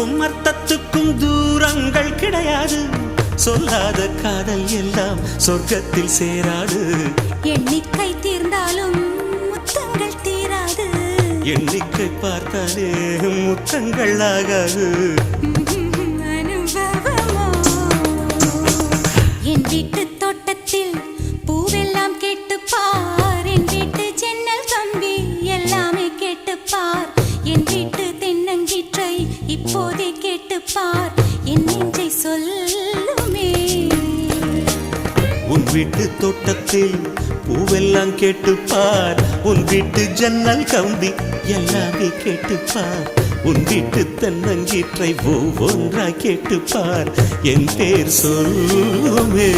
சொல்லுக்கும் அர்த்தத்துக்கும் தூரங்கள் கிடையாது. சொல்லாத காதல் எல்லாம் சொர்க்கத்தில் சேராது. எண்ணிக்கை தீர்ந்தாலும் முத்தங்கள் தீராது. எண்ணிக்கை பார்த்தாலே முத்தங்கள் ஆகாது. அனுபவமோ என் வீட்டு தோட்டத்தில் பூவெல்லாம் கேட்டுப்பார். என் வீட்டு ஜன்னல் கம்பி எல்லாமே கேட்டுப்பார். என் வீட்டு தென்னங்கீற்றை இப்போதே கேட்டுப்பார். என் நெஞ்சை சொல்லுமே. உன் வீட்டு தோட்டத்தில் பூவெல்லாம் கேட்டுப்பார். உன் வீட்டு ஜன்னல் கம்பி எல்லாமே கேட்டுப்பார். உன் வீட்டு தென்னங்கீற்றை ஒவ்வொன்றாய் கேட்டுப்பார். என் பேர் சொல்லுமே.